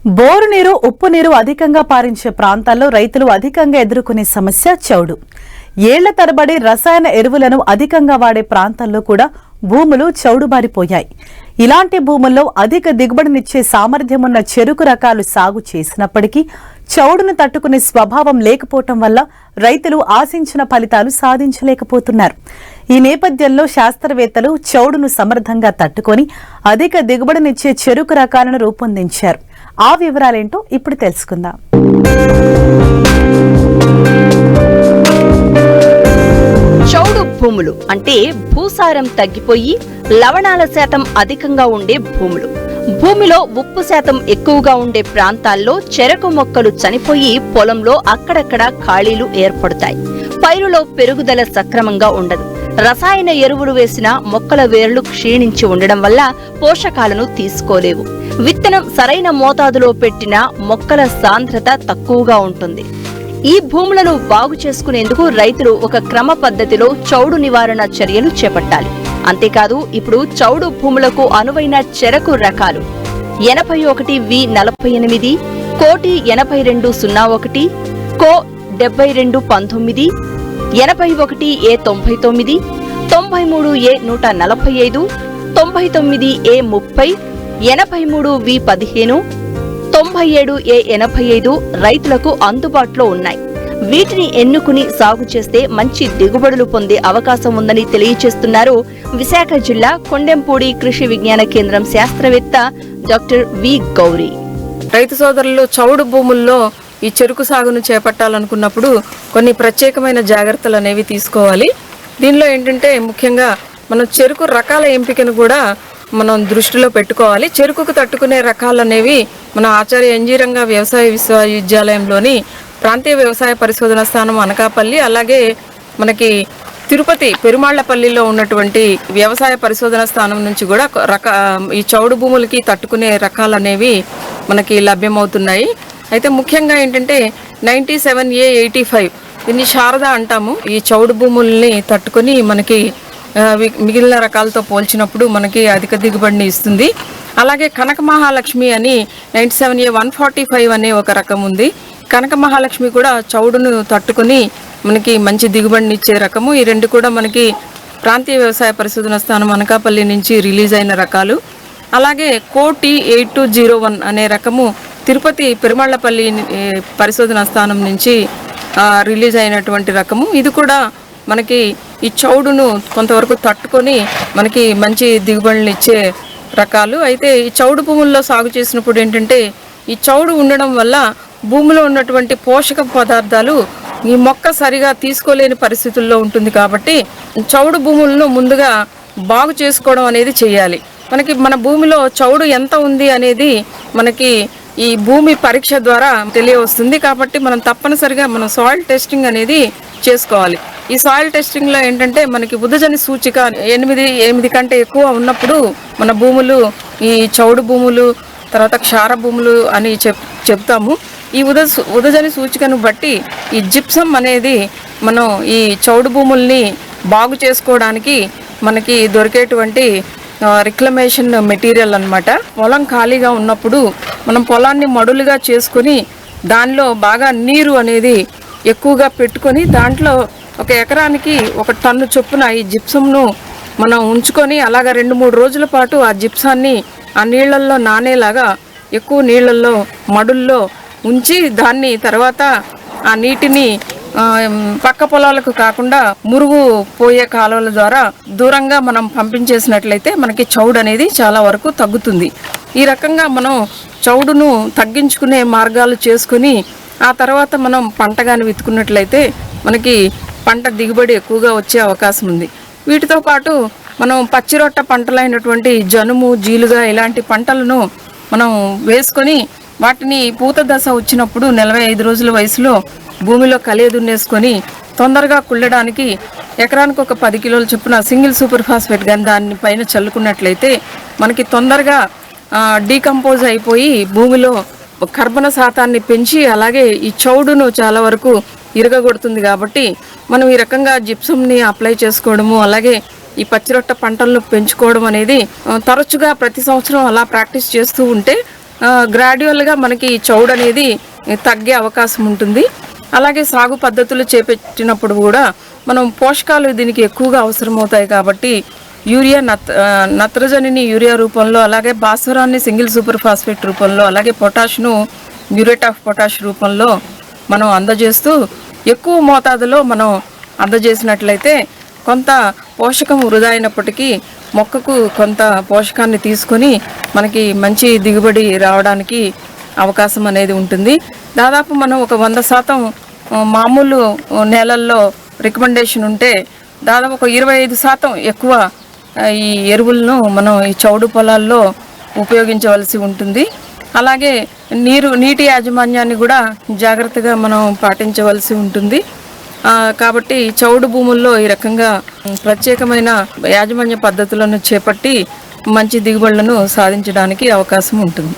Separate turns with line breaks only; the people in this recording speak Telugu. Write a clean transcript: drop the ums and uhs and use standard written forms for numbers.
బోరు నీరు, ఉప్పు నీరు అధికంగా పారించే ప్రాంతాల్లో రైతులు అధికంగా ఎదుర్కొనే సమస్య చౌడు. ఏళ్ల తరబడి రసాయన ఎరువులను అధికంగా వాడే ప్రాంతాల్లో కూడా భూములు చౌడుబారిపోయాయి. ఇలాంటి భూముల్లో అధిక దిగుబడినిచ్చే సామర్థ్యమున్న చెరుకు రకాలు సాగు చేసినప్పటికీ చౌడును తట్టుకునే స్వభావం లేకపోవటం వల్ల రైతులు ఆశించిన ఫలితాలు సాధించలేకపోతున్నారు. ఈ నేపథ్యంలో శాస్త్రవేత్తలు చౌడును సమర్థంగా తట్టుకొని అధిక దిగుబడినిచ్చే చెరుకు రకాలను రూపొందించారు. ఆ వివరాలేంటో ఇప్పుడు తెలుసుకుందాం.
చౌడు భూములు అంటే భూసారం తగ్గిపోయి లవణాల శాతం అధికంగా ఉండే భూములు. భూమిలో ఉప్పు శాతం ఎక్కువగా ఉండే ప్రాంతాల్లో చెరకు మొక్కలు చనిపోయి పొలంలో అక్కడక్కడ ఖాళీలు ఏర్పడతాయి. పైరులో పెరుగుదల సక్రమంగా ఉండదు. రసాయన ఎరువులు వేసిన మొక్కల వేర్లు క్షీణించి ఉండడం వల్ల పోషకాలను తీసుకోలేవు. విత్తనం సరైన మోతాదులో పెట్టిన మొక్కల సాంద్రత తక్కువగా ఉంటుంది. ఈ భూములను బాగు చేసుకునేందుకు రైతులు ఒక క్రమ పద్ధతిలో చౌడు నివారణ చర్యలు చేపట్టాలి. అంతేకాదు ఇప్పుడు చౌడు భూములకు అనువైన చెరకు రకాలు 81V48, కోటి 8201, కో 7219, 81A99, 93A145, 99A30, 83V15, 97A85 రైతులకు అందుబాటులో ఉన్నాయి. వీటిని ఎన్నుకుని సాగు చేస్తే మంచి దిగుబడులు పొందే అవకాశం ఉందని తెలియజేస్తున్నారు విశాఖ జిల్లా కొండెంపూడి కృషి విజ్ఞాన కేంద్రం శాస్త్రవేత్త డాక్టర్ వి గౌరీ.
రైతు సోదరులు చౌడు భూముల్లో ఈ చెరుకు సాగును చేపట్టాలనుకున్నప్పుడు కొన్ని ప్రత్యేకమైన జాగ్రత్తలు అనేవి తీసుకోవాలి. దీనిలో ఏంటంటే ముఖ్యంగా మనం చెరుకు రకాల ఎంపికను కూడా మనం దృష్టిలో పెట్టుకోవాలి. చెరుకుకు తట్టుకునే రకాలు అనేవి మన ఆచార్య ఎన్జీ రంగా వ్యవసాయ విశ్వవిద్యాలయంలోని ప్రాంతీయ వ్యవసాయ పరిశోధన స్థానం అనకాపల్లి, అలాగే మనకి తిరుపతి పెరుమాళ్లపల్లిలో ఉన్నటువంటి వ్యవసాయ పరిశోధన స్థానం నుంచి కూడా ఈ చౌడు భూములకి తట్టుకునే రకాలు అనేవి మనకి లభ్యమవుతున్నాయి. అయితే ముఖ్యంగా ఏంటంటే 97A85 దీన్ని శారద అంటాము. ఈ చౌడు భూముల్ని తట్టుకొని మనకి మిగిలిన రకాలతో పోల్చినప్పుడు మనకి అధిక దిగుబడిని ఇస్తుంది. అలాగే కనక మహాలక్ష్మి అని 97A145 అనే ఒక రకం ఉంది. కనక మహాలక్ష్మి కూడా చౌడును తట్టుకుని మనకి మంచి దిగుబడిని ఇచ్చే రకము. ఈ రెండు కూడా మనకి ప్రాంతీయ వ్యవసాయ పరిశోధన స్థానం అనకాపల్లి నుంచి రిలీజ్ అయిన రకాలు. అలాగే కోటి 8201 అనే రకము తిరుపతి పెరుమాళ్లపల్లి పరిశోధన స్థానం నుంచి రిలీజ్ అయినటువంటి రకము. ఇది కూడా మనకి ఈ చౌడును కొంతవరకు తట్టుకొని మనకి మంచి దిగుబడులు ఇచ్చే రకాలు. అయితే ఈ చౌడు భూముల్లో సాగు చేసినప్పుడు ఏంటంటే ఈ చౌడు ఉండడం వల్ల భూమిలో ఉన్నటువంటి పోషక పదార్థాలు ఈ మొక్క సరిగా తీసుకోలేని పరిస్థితుల్లో ఉంటుంది. కాబట్టి చౌడు భూములను ముందుగా బాగు చేసుకోవడం అనేది చేయాలి. మనకి మన భూమిలో చౌడు ఎంత ఉంది అనేది మనకి ఈ భూమి పరీక్ష ద్వారా తెలియవస్తుంది. కాబట్టి మనం తప్పనిసరిగా మనం సాయిల్ టెస్టింగ్ అనేది చేసుకోవాలి. ఈ సాయిల్ టెస్టింగ్ లో ఏంటంటే మనకి ఉదజని సూచిక 8 కంటే ఎక్కువ ఉన్నప్పుడు మన భూములు ఈ చౌడు భూములు, తర్వాత క్షార భూములు అని చెప్తాము. ఈ ఉదజని సూచికను బట్టి ఈ జిప్సం అనేది మనం ఈ చౌడు భూముల్ని బాగు చేసుకోవడానికి మనకి దొరికేటువంటి రిక్లమేషన్ మెటీరియల్ అన్నమాట. పొలం ఖాళీగా ఉన్నప్పుడు మనం పొలాన్ని మడులుగా చేసుకొని దానిలో బాగా నీరు అనేది ఎక్కువగా పెట్టుకొని దాంట్లో ఒక ఎకరానికి 1 టన్ను చొప్పున ఈ జిప్సంను మనం ఉంచుకొని అలాగా 2-3 రోజుల పాటు ఆ జిప్సాన్ని ఆ నీళ్లల్లో నానేలాగా ఎక్కువ నీళ్లలో మడుల్లో ఉంచి దాన్ని తర్వాత ఆ నీటిని పక్క పొలాలకు కాకుండా మురుగు పోయే కాలువల ద్వారా దూరంగా మనం పంపించేసినట్లయితే మనకి చౌడు అనేది చాలా వరకు తగ్గుతుంది. ఈ రకంగా మనం చౌడును తగ్గించుకునే మార్గాలు చేసుకుని ఆ తర్వాత మనం పంట కానీ విత్తుకున్నట్లయితే మనకి పంట దిగుబడి ఎక్కువగా వచ్చే అవకాశం ఉంది. వీటితో పాటు మనం పచ్చిరొట్ట పంటలైనటువంటి జనుము, జీలుగా ఇలాంటి పంటలను మనం వేసుకొని వాటిని పూత దశ వచ్చినప్పుడు 45 రోజుల వయసులో భూమిలో కలియ దున్నేసుకొని తొందరగా కుళ్ళడానికి ఎకరానికి 10 కిలోల చొప్పున సింగిల్ సూపర్ ఫాస్ఫేట్ కానీ దాని పైన చల్లుకున్నట్లయితే మనకి తొందరగా డీకంపోజ్ అయిపోయి భూమిలో కర్బన శాతాన్ని పెంచి అలాగే ఈ చౌడును చాలా వరకు ఇరగగొడుతుంది. కాబట్టి మనం ఈ రకంగా జిప్సంని అప్లై చేసుకోవడము, అలాగే ఈ పచ్చిరొట్ట పంటలను పెంచుకోవడం అనేది తరచుగా ప్రతి సంవత్సరం అలా ప్రాక్టీస్ చేస్తూ ఉంటే గ్రాడ్యువల్గా మనకి చౌడు అనేది తగ్గే అవకాశం ఉంటుంది. అలాగే సాగు పద్ధతులు చేపట్టినప్పుడు కూడా మనం పోషకాలు దీనికి ఎక్కువగా అవసరమవుతాయి కాబట్టి యూరియా నత్రజనిని యూరియా రూపంలో, అలాగే భాస్వరాన్ని సింగిల్ సూపర్ ఫాస్ఫేట్ రూపంలో, అలాగే పొటాష్ను మ్యూరేట్ ఆఫ్ పొటాష్ రూపంలో మనం అందజేస్తూ ఎక్కువ మోతాదులో మనం అందజేసినట్లయితే కొంత పోషకం వృధా అయినప్పటికీ మొక్కకు కొంత పోషకాన్ని తీసుకొని మనకి మంచి దిగుబడి రావడానికి అవకాశం అనేది ఉంటుంది. దాదాపు మనం ఒక 100% మామూలు నేలల్లో రికమెండేషన్ ఉంటే దాదాపు ఒక 25% ఎక్కువ ఈ ఎరువులను మనం ఈ చౌడు పొలాల్లో ఉపయోగించవలసి ఉంటుంది. అలాగే నీటి యాజమాన్యాన్ని కూడా జాగ్రత్తగా మనం పాటించవలసి ఉంటుంది. కాబట్టి చౌడు భూముల్లో ఈ రకంగా ప్రత్యేకమైన యాజమాన్య పద్ధతులను చేపట్టి మంచి దిగుబడులను సాధించడానికి అవకాశం ఉంటుంది.